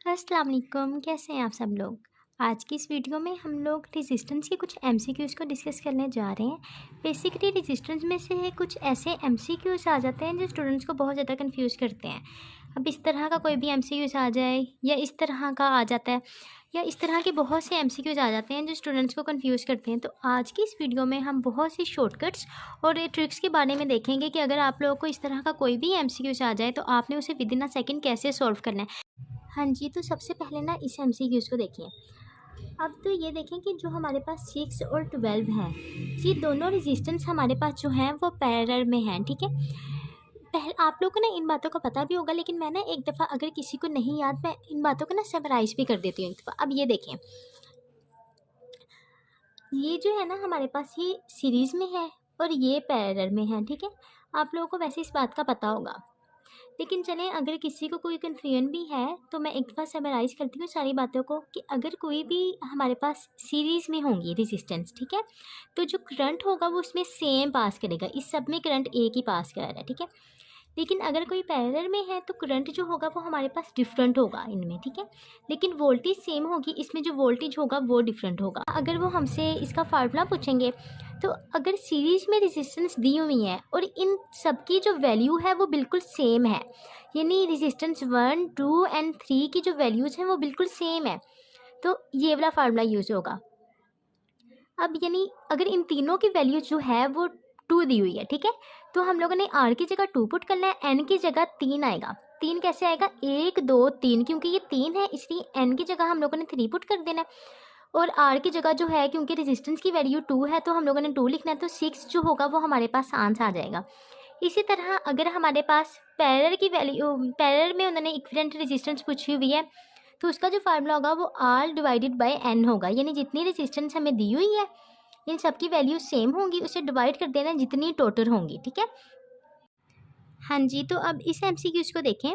अस्सलाम वालेकुम, कैसे हैं आप सब लोग। आज की इस वीडियो में हम लोग रेजिस्टेंस के कुछ एमसीक्यूज़ को डिस्कस करने जा रहे हैं। बेसिकली रेजिस्टेंस में से कुछ ऐसे एमसीक्यूज़ आ जाते हैं जो स्टूडेंट्स को बहुत ज़्यादा कंफ्यूज करते हैं। अब इस तरह का कोई भी एमसीक्यूज़ आ जाए या इस तरह का आ जाता है या इस तरह के बहुत से एमसीक्यूज़ आ जाते हैं जो स्टूडेंट्स को कंफ्यूज करते हैं। तो आज की इस वीडियो में हम बहुत सी शॉर्टकट्स और ट्रिक्स के बारे में देखेंगे कि अगर आप लोगों को इस तरह का कोई भी एमसीक्यूज़ आ जाए तो आपने उसे विद इन अ सेकेंड कैसे सॉल्व करना है। हाँ जी, तो सबसे पहले ना इस एमसीक्यूज़ को देखिए। अब तो ये देखें कि जो हमारे पास 6 और 12 हैं, ये दोनों रेजिस्टेंस हमारे पास जो हैं वो पैरेलल में हैं, ठीक है। पहले आप लोगों को ना इन बातों का पता भी होगा, लेकिन मैं ना एक दफ़ा अगर किसी को नहीं याद, मैं इन बातों को ना समराइज़ भी कर देती हूँ एक दफ़ा। अब ये देखें, ये जो है ना हमारे पास ये सीरीज़ में है और ये पैरेलल में है, ठीक है। आप लोगों को वैसे इस बात का पता होगा, लेकिन चलें अगर किसी को कोई कन्फ्यूजन भी है तो मैं एक दफ़ा समराइज़ करती हूँ सारी बातों को कि अगर कोई भी हमारे पास सीरीज़ में होंगी रेजिस्टेंस, ठीक है, तो जो करंट होगा वो उसमें सेम पास करेगा। इस सब में करंट एक ही पास कर रहा है, ठीक है। लेकिन अगर कोई पैरेलल में है तो करंट जो होगा वो हमारे पास डिफरेंट होगा इनमें, ठीक है। लेकिन वोल्टेज सेम होगी, इसमें जो वोल्टेज होगा वो डिफरेंट होगा। अगर वो हमसे इसका फार्मूला पूछेंगे तो अगर सीरीज़ में रेजिस्टेंस दी हुई है और इन सब की जो वैल्यू है वो बिल्कुल सेम है, यानी रेजिस्टेंस 1, 2 एंड 3 की जो वैल्यूज़ हैं वो बिल्कुल सेम है, तो ये वाला फार्मूला यूज़ होगा। अब यानी अगर इन तीनों की वैल्यू जो है वो 2 दी हुई है, ठीक है, तो हम लोगों ने आर की जगह 2 पुट करना है, एन की जगह 3 आएगा। 3 कैसे आएगा, 1 2 3, क्योंकि ये 3 है इसलिए एन की जगह हम लोगों ने 3 पुट कर देना है। और आर की जगह जो है, क्योंकि रेजिस्टेंस की वैल्यू 2 है तो हम लोगों ने 2 लिखना है, तो 6 जो होगा वो हमारे पास आंसर आ जाएगा। इसी तरह अगर हमारे पास पैरेलल की वैल्यू, पैरेलल में उन्होंने इक्विवेलेंट रेजिस्टेंस पूछी हुई है, तो उसका जो फार्मूला होगा वो आर डिवाइडेड बाय एन होगा, यानी जितनी रेजिस्टेंस हमें दी हुई है इन सब की वैल्यू सेम होंगी, उसे डिवाइड कर देना जितनी टोटल होंगी, ठीक है। हाँ जी, तो अब इस एमसीक्यूज को देखें।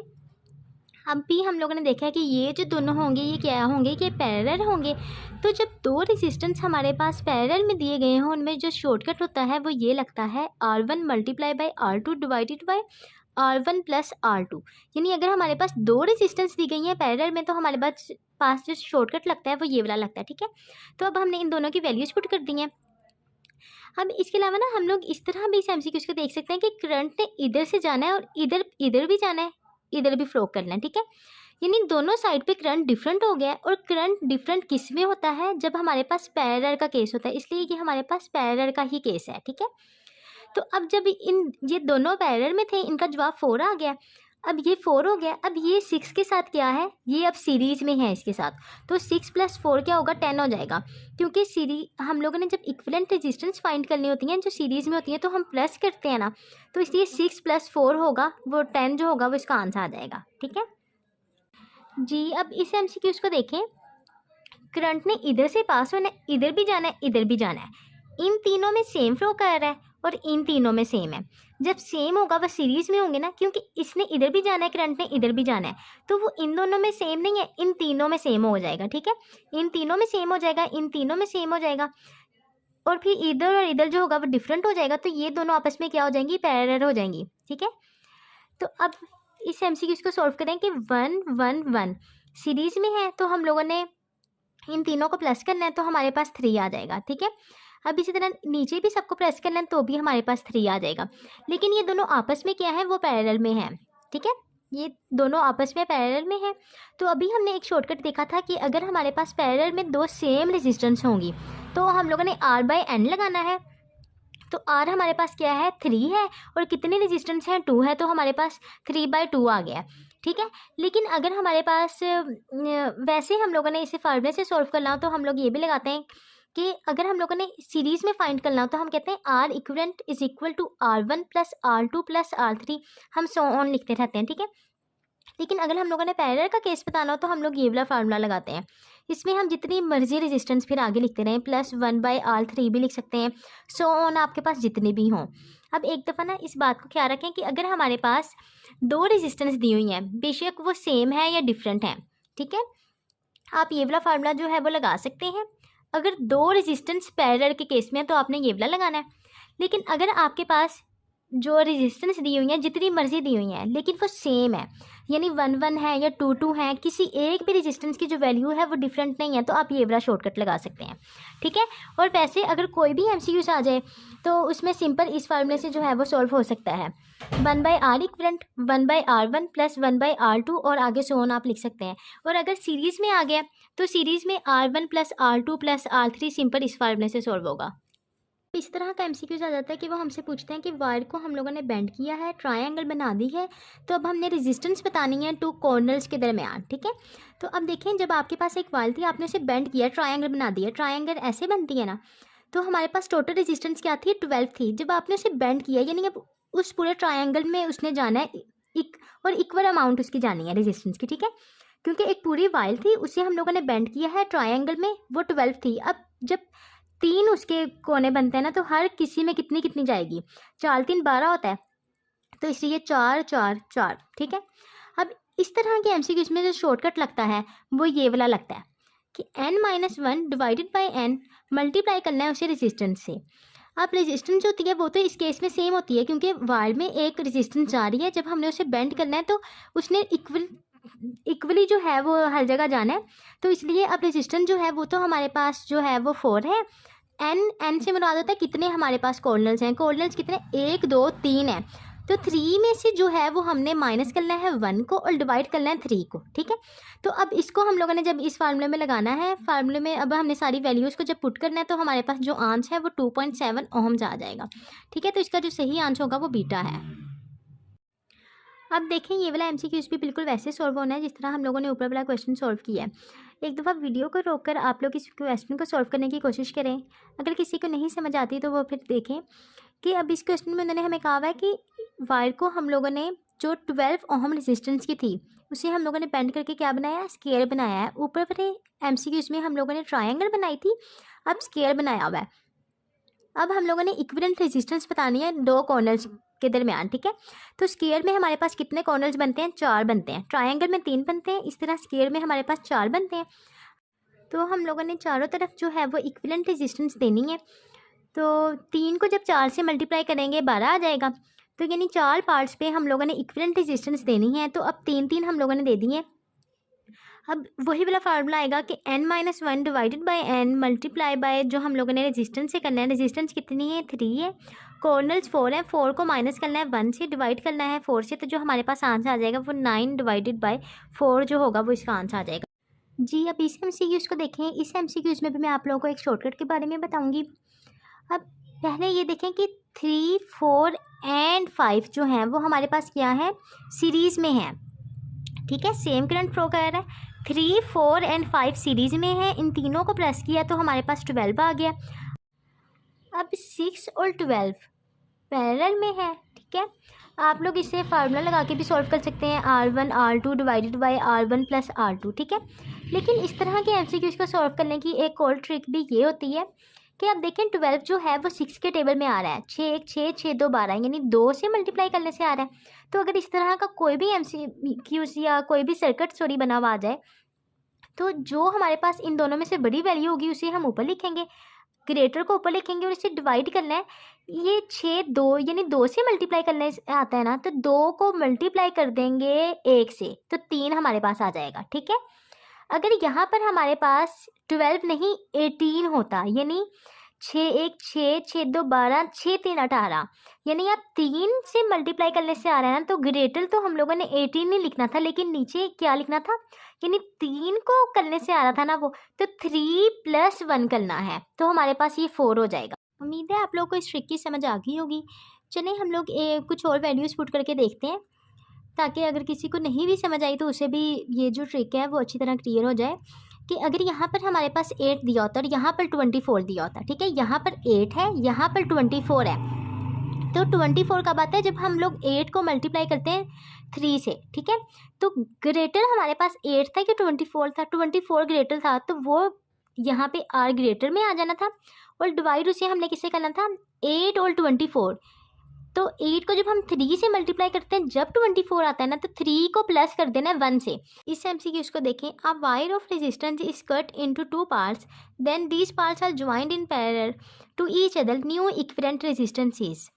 अब भी हम लोगों ने देखा है कि ये जो दोनों होंगे ये क्या होंगे, कि पैरेलल होंगे। तो जब दो रेजिस्टेंस हमारे पास पैरेलल में दिए गए हों, उनमें जो शॉर्टकट होता है वो ये लगता है R1 multiply by R2 divided by R1 plus R2। यानी अगर हमारे पास दो रेजिस्टेंस दी गई हैं पैरेलल में तो हमारे पास जो शॉर्टकट लगता है वो ये वाला लगता है, ठीक है। तो अब हमने इन दोनों की वैल्यूज पुट कर दी हैं। अब इसके अलावा ना हम लोग इस तरह भी इस एमसीक्यूज को देख सकते हैं कि करंट ने इधर से जाना है और इधर इधर भी जाना है, इधर भी फ्लो करना है, ठीक है। यानी दोनों साइड पे करंट डिफरेंट हो गया है। और करंट डिफरेंट किस में होता है, जब हमारे पास पैरेलल का केस होता है, इसलिए कि हमारे पास पैरेलल का ही केस है, ठीक है। तो अब जब ये दोनों पैरेलल में थे, इनका जवाब 4 आ गया। अब ये 4 हो गया। अब ये 6 के साथ क्या है, ये अब सीरीज में है इसके साथ, तो 6 + 4 क्या होगा, 10 हो जाएगा। क्योंकि हम लोगों ने जब इक्विवेलेंट रेजिस्टेंस फाइंड करनी होती है जो सीरीज में होती है तो हम प्लस करते हैं ना, तो इसलिए 6 + 4 होगा, वो 10 जो होगा वो इसका आंसर आ जाएगा, ठीक है जी। अब इस एमसीक्यूज को देखें। करंट ने इधर से पास होना है, इधर भी जाना है, इधर भी जाना है। इन तीनों में सेम फ्लो कर रहा है और इन तीनों में सेम है। जब सेम होगा वह सीरीज में होंगे ना, क्योंकि इसने इधर भी जाना है, करंट ने इधर भी जाना है, तो वो इन दोनों में सेम नहीं है, इन तीनों में सेम हो जाएगा, ठीक है। इन तीनों में सेम हो जाएगा, इन तीनों में सेम हो जाएगा, और फिर इधर और इधर जो होगा वो डिफरेंट हो जाएगा, तो ये दोनों आपस में क्या हो जाएंगी, पैरेलल हो जाएंगी, ठीक है। तो अब इस एमसीक्यूज को सॉल्व करें कि 1 1 1 सीरीज में है तो हम लोगों ने इन तीनों को प्लस करना है, तो हमारे पास 3 आ जाएगा, ठीक है। अब इसी तरह नीचे भी सबको प्रेस करना है तो भी हमारे पास 3 आ जाएगा। लेकिन ये दोनों आपस में क्या है, वो पैरेलल में है, ठीक है। ये दोनों आपस में पैरेलल में है। तो अभी हमने एक शॉर्टकट देखा था कि अगर हमारे पास पैरेलल में दो सेम रेजिस्टेंस होंगी तो हम लोगों ने R/N लगाना है। तो R हमारे पास क्या है, 3 है, और कितने रेजिस्टेंस हैं, 2 है, तो हमारे पास 3/2 आ गया, ठीक है। लेकिन अगर हमारे पास वैसे हम लोगों ने इसे फार्मूले से सॉल्व करना हो तो हम लोग ये भी लगाते हैं कि अगर हम लोगों ने सीरीज में फाइंड करना हो तो हम कहते हैं R equivalent is equal to R1 + R2 + R3, हम सो ऑन लिखते रहते हैं, ठीक है। लेकिन अगर हम लोगों ने पैरेलल का केस बताना हो तो हम लोग ये वाला फार्मूला लगाते हैं। इसमें हम जितनी मर्जी रेजिस्टेंस फिर आगे लिखते रहें, +1/R3 भी लिख सकते हैं, सो ऑन आपके पास जितनी भी हों। अब एक दफ़ा ना इस बात को ख्याल रखें कि अगर हमारे पास दो रेजिस्टेंस दी हुई हैं, बेशक वो सेम है या डिफरेंट है, ठीक है, आप ये वाला फार्मूला जो है वो लगा सकते हैं। अगर दो रेजिस्टेंस पैरेलल के केस में है तो आपने ये वाला लगाना है। लेकिन अगर आपके पास जो रेजिस्टेंस दी हुई है जितनी मर्जी दी हुई है लेकिन वो सेम है, यानी 1 1 है या 2 2 है, किसी एक भी रेजिस्टेंस की जो वैल्यू है वो डिफरेंट नहीं है, तो आप ये वाला शॉर्टकट लगा सकते हैं, ठीक है। और वैसे अगर कोई भी एमसीक्यूज आ जाए तो उसमें सिंपल इस फार्मूले से जो है वो सॉल्व हो सकता है। 1/r equivalent 1/r1 plus 1/r2 और आगे सो ऑन आप लिख सकते हैं। और अगर सीरीज़ में आ गया तो सीरीज़ में r1 plus r2 plus r3 simple इस फार्मूले से सॉल्व होगा। इस तरह का एमसीक्यूज आ जाता है कि वो हमसे पूछते हैं कि वायर को हम लोगों ने बेंड किया है, ट्रायंगल बना दी है, तो अब हमने रेजिस्टेंस बतानी है टू कॉर्नर्स के दरमियान, ठीक है। तो अब देखें, जब आपके पास एक वायर थी, आपने उसे बेंड किया, ट्रायंगल बना दिया, ट्रायंगल ऐसे बनती है ना, तो हमारे पास टोटल रेजिस्टेंस क्या थी, 12 थी। जब आपने उसे बेंड किया, यानी अब उस पूरे ट्रायंगल में उसने जाना है और इक्वल अमाउंट उसकी जानी है रेजिस्टेंस की, ठीक है। क्योंकि एक पूरी वायर थी, उसे हम लोगों ने बेंड किया है ट्रायंगल में, वो 12 थी। अब जब 3 उसके कोने बनते हैं ना, तो हर किसी में कितनी कितनी जाएगी, 4 3 12 होता है, तो इसलिए 4 4 4, ठीक है। अब इस तरह के एमसीक्यूज में जो शॉर्टकट लगता है वो ये वाला लगता है कि n-1 divided by n multiply करना है उसे रेजिस्टेंस से। अब रेजिस्टेंस जो होती है वो तो इस केस में सेम होती है, क्योंकि वायर में एक रेजिस्टेंस जा रही है, जब हमने उसे बेंड करना है तो उसने इक्वली जो है वो हर जगह जाना है, तो इसलिए अब रेजिस्टेंस जो है वो तो हमारे पास जो है वो 4 है। एन से मुराद होता है कितने हमारे पास कॉर्नर्स हैं, कॉर्नर्स कितने, 1 2 3 है, तो 3 में से जो है वो हमने माइनस करना है 1 को और डिवाइड करना है 3 को, ठीक है। तो अब इसको हम लोगों ने जब इस फार्मूले में लगाना है, फार्मूले में अब हमने सारी वैल्यूज़ को जब पुट करना है, तो हमारे पास जो आंसर है वो 2.7 ओहम्स आ जाएगा, ठीक है। तो इसका जो सही आंसर होगा वो बीटा है। अब देखें, ये वाला एमसीक्यूज भी बिल्कुल वैसे सॉल्व होना है जिस तरह हम लोगों ने ऊपर वाला क्वेश्चन सॉल्व किया है। एक दफ़ा वीडियो को रोककर आप लोग इस क्वेश्चन को सॉल्व करने की कोशिश करें। अगर किसी को नहीं समझ आती तो वो फिर देखें कि अब इस क्वेश्चन में उन्होंने हमें कहा हुआ है कि वायर को हम लोगों ने जो 12 ओहम रेजिस्टेंस की थी उसे हम लोगों ने बेंड करके क्या बनाया है, स्क्वायर बनाया है। ऊपर वाले एमसीक्यूज में हम लोगों ने ट्रायंगल बनाई थी, अब स्क्वायर बनाया हुआ है। अब हम लोगों ने इक्विवेलेंट रेजिस्टेंस बतानी है दो कॉर्नर्स के दरमियान, ठीक है। तो स्क्वायर में हमारे पास कितने कॉर्नर्स बनते हैं, 4 बनते हैं। ट्रायंगल में 3 बनते हैं, इस तरह स्क्वायर में हमारे पास 4 बनते हैं। तो हम लोगों ने चारों तरफ जो है वो इक्विवेलेंट रेजिस्टेंस देनी है। तो 3 को जब 4 से मल्टीप्लाई करेंगे 12 आ जाएगा। तो यानी 4 पार्ट्स पे हम लोगों ने इक्विवेलेंट रेजिस्टेंस देनी है। तो अब 3 3 हम लोगों ने दे दी है। अब वही वाला फार्मूला आएगा कि n-1 divided by n multiply by जो हम लोगों ने रेजिस्टेंस से करना है, रेजिस्टेंस कितनी है, 3 है, कॉर्नर्स 4 है, 4 को माइनस करना है 1 से, डिवाइड करना है 4 से, तो जो हमारे पास आंसर आ जाएगा वो 9 डिवाइडेड बाय 4 जो होगा वो इसका आंसर आ जाएगा जी। अब इस एमसीक्यूज़ को देखें, इस एमसीक्यूज़ में भी मैं आप लोगों को एक शॉर्टकट के बारे में बताऊँगी। अब पहले ये देखें कि 3 4 एंड 5 जो हैं वो हमारे पास क्या है, सीरीज़ में है, ठीक है। सेम करंट फ्लो कर रहा है, 3 4 एंड 5 सीरीज़ में है, इन तीनों को प्लस किया तो हमारे पास 12 आ गया। अब 6 और 12 पैरेलल में है, ठीक है। आप लोग इसे फार्मूला लगा के भी सॉल्व कर सकते हैं, R1 R2 divided by R1 plus R2, ठीक है। लेकिन इस तरह के एमसीक्यूज़ को सॉल्व करने की एक और ट्रिक भी ये होती है कि आप देखें 12 जो है वो 6 के टेबल में आ रहा है, 6 1 6 6 2 12, यानी 2 से मल्टीप्लाई करने से आ रहा है। तो अगर इस तरह का कोई भी एमसीक्यूज़ या कोई भी सर्किट सॉरी बना हुआ आ जाए, तो जो हमारे पास इन दोनों में से बड़ी वैल्यू होगी उसे हम ऊपर लिखेंगे, ग्रेटर को ऊपर लिखेंगे और इसे डिवाइड करना है। ये 6 2 यानी 2 से मल्टीप्लाई करने से आता है ना, तो 2 को मल्टीप्लाई कर देंगे 1 से, तो 3 हमारे पास आ जाएगा, ठीक है। अगर यहाँ पर हमारे पास 12 नहीं 18 होता, यानी 6 1 6 6 2 12 6 3 18, यानी आप 3 से मल्टीप्लाई करने से आ रहा है ना, तो ग्रेटर तो हम लोगों ने 18 नहीं लिखना था, लेकिन नीचे क्या लिखना था, यानी 3 को करने से आ रहा था ना वो, तो 3 + 1 करना है, तो हमारे पास ये 4 हो जाएगा। उम्मीद है आप लोग को इस ट्रिक की समझ आ गई होगी। चलिए हम लोग कुछ और वैल्यूज़ पुट करके देखते हैं, ताकि अगर किसी को नहीं भी समझ आई तो उसे भी ये जो ट्रिक है वो अच्छी तरह क्लियर हो जाए। कि अगर यहाँ पर हमारे पास 8 दिया होता और यहाँ पर 24 दिया होता, ठीक है, यहाँ पर 8 है, यहाँ पर 24 है, तो 24 कब आता है, जब हम लोग 8 को मल्टीप्लाई करते हैं 3 से, ठीक है। तो ग्रेटर हमारे पास 8 था कि 24 था, 24 ग्रेटर था, तो वो यहाँ पे आर ग्रेटर में आ जाना था, और डिवाइड उसे हमने किससे करना था, 8 और 24। तो 8 को जब हम 3 से मल्टीप्लाई करते हैं, जब 24 आता है ना, तो 3 को प्लस कर देना है 1 से। इस एमसीक्यूज़ को देखें, a wire of resistance is cut into 2 parts, then these parts are joined in parallel to each other, new equivalent resistance is.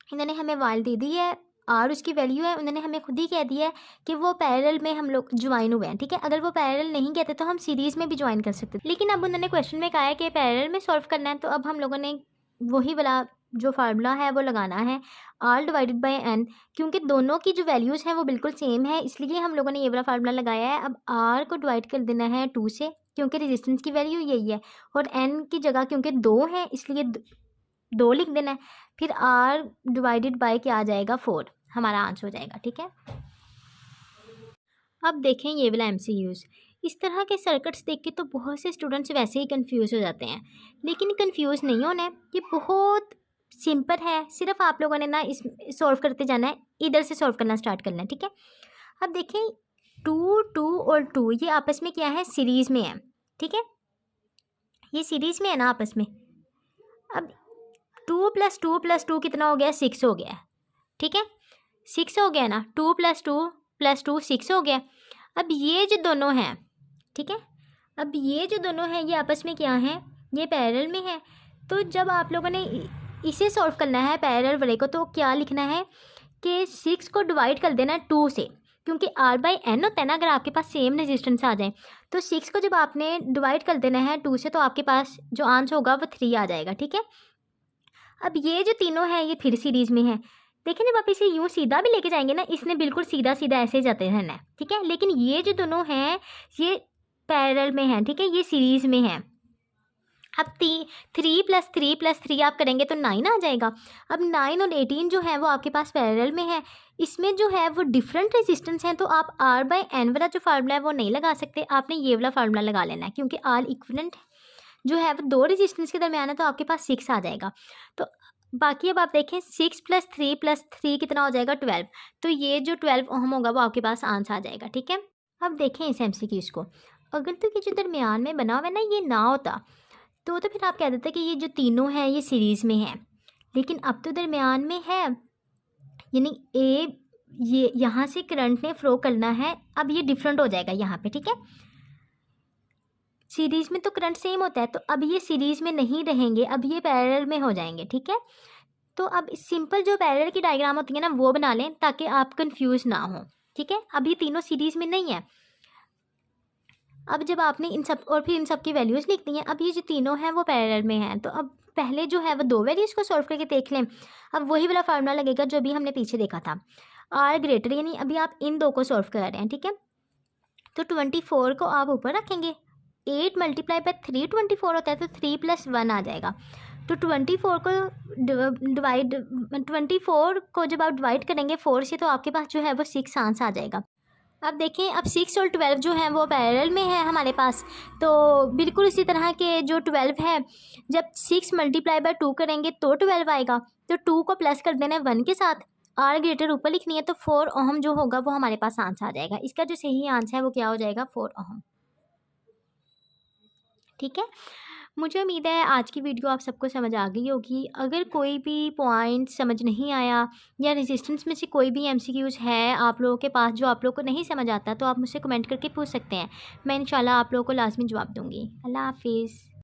इन्होंने हमें वाइल दे दी है और उसकी वैल्यू है, उन्होंने हमें खुद ही कह दिया है कि वो पैरेलल में हम लोग ज्वाइन हुए हैं, ठीक है। अगर वो पैरेलल नहीं कहते तो हम सीरीज़ में भी ज्वाइन कर सकते थे, लेकिन अब उन्होंने क्वेश्चन में कहा है कि पैरेलल में सॉल्व करना है, तो अब हम लोगों ने वही वाला जो फार्मूला है वो लगाना है, आर डिवाइडेड बाई एन। क्योंकि दोनों की जो वैल्यूज़ हैं वो बिल्कुल सेम है, इसलिए हम लोगों ने ये वाला फार्मूला लगाया है। अब आर को डिवाइड कर देना है 2 से, क्योंकि रेजिस्टेंस की वैल्यू यही है, और एन की जगह क्योंकि 2 है इसलिए 2 लिख देना है। फिर आर डिवाइडेड बाय क्या आ जाएगा 4, हमारा आंसर हो जाएगा, ठीक है। अब देखें ये वाला MCQs। इस तरह के सर्किट्स देख के तो बहुत से स्टूडेंट्स वैसे ही कंफ्यूज हो जाते हैं, लेकिन कंफ्यूज नहीं होना है, ये बहुत सिंपल है। सिर्फ आप लोगों ने ना इस सॉल्व करते जाना है, इधर से सॉल्व करना स्टार्ट करना है, ठीक है। अब देखें 2 2 और 2 ये आपस में क्या है, सीरीज़ में है, ठीक है। ये सीरीज़ में है ना आपस में। अब 2 + 2 + 2 कितना हो गया, 6 हो गया, ठीक है। 6 हो गया ना, 2 + 2 + 2 6 हो गया। अब ये जो दोनों हैं, ठीक है, अब ये जो दोनों हैं ये आपस में क्या हैं, ये पैरेलल में है। तो जब आप लोगों ने इसे सॉल्व करना है पैरेलल वाले को, तो क्या लिखना है कि 6 को डिवाइड कर देना है 2 से, क्योंकि R/n होता है ना, अगर आपके पास सेम रेजिस्टेंस आ जाए तो 6 को जब आपने डिवाइड कर देना है 2 से, तो आपके पास जो आंसर होगा वो 3 आ जाएगा, ठीक है। अब ये जो तीनों हैं ये फिर सीरीज़ में है। देखिए जब आप इसे यूँ सीधा भी लेके जाएंगे ना, इसने बिल्कुल सीधा सीधा ऐसे जाते रहना है, ठीक है। लेकिन ये जो दोनों हैं ये पैरेलल में हैं, ठीक है, ये सीरीज़ में हैं। अब 3 + 3 + 3 आप करेंगे तो 9 आ जाएगा। अब 9 और 18 जो है वो आपके पास पैरेलल में है, इसमें जो है वो डिफरेंट रेजिस्टेंस हैं, तो आप R/n वाला जो फार्मूला है वो नहीं लगा सकते, आपने ये वाला फार्मूला लगा लेना है, क्योंकि R इक्विवेलेंट जो है वो 2 रेजिस्टेंस के दरमियान है, तो आपके पास 6 आ जाएगा। तो बाकी अब आप देखें 6 + 3 + 3 कितना हो जाएगा, 12। तो ये जो 12 ओम होगा वो आपके पास आंसर आ जाएगा, ठीक है। अब देखें इस MCQs को, अगर तो ये जो दरमियान में बना हुआ है ना ये ना होता तो फिर आप कह देते कि ये जो तीनों हैं ये सीरीज़ में हैं, लेकिन अब तो दरमियान में है, यानी ये यहाँ से करंट ने फ्लो करना है। अब ये डिफरेंट हो जाएगा यहाँ पे, ठीक है। सीरीज़ में तो करंट सेम होता है, तो अब ये सीरीज़ में नहीं रहेंगे, अब ये पैरेलल में हो जाएंगे, ठीक है। तो अब सिंपल जो पैरेलल की डायग्राम होती है ना वो बना लें ताकि आप कंफ्यूज ना हो, ठीक है। अब ये तीनों सीरीज़ में नहीं है। अब जब आपने इन सब और फिर इन सब की वैल्यूज़ लिख दी हैं, अब ये जो तीनों हैं वो पैरेलल में हैं, तो अब पहले जो है वो 2 वैल्यूज़ को सॉल्व करके देख लें। अब वही वाला फार्मूला लगेगा जो अभी हमने पीछे देखा था, R ग्रेटर, यानी अभी आप इन 2 को सॉल्व कर रहे हैं, ठीक है। तो 24 को आप ऊपर रखेंगे, 8 × 3 24 होता है, तो 3 + 1 आ जाएगा। तो 24 को जब आप डिवाइड करेंगे 4 से, तो आपके पास जो है वो 6 आंसर आ जाएगा। अब देखें अब 6 और 12 जो हैं वो पैरेलल में है हमारे पास, तो बिल्कुल इसी तरह के जो 12 है, जब 6 × 2 करेंगे तो 12 आएगा, तो 2 को प्लस कर देना है 1 के साथ, R ग्रेटर ऊपर लिखनी है, तो 4 ओम जो होगा वो हमारे पास आंसर आ जाएगा। इसका जो सही आंसर है वो क्या हो जाएगा, 4 ओम, ठीक है। मुझे उम्मीद है आज की वीडियो आप सबको समझ आ गई होगी। अगर कोई भी पॉइंट समझ नहीं आया या रेजिस्टेंस में से कोई भी MCQs है आप लोगों के पास जो आप लोगों को नहीं समझ आता, तो आप मुझसे कमेंट करके पूछ सकते हैं, मैं इंशाल्लाह आप लोगों को लाजमी जवाब दूँगी। अल्लाह हाफिज़।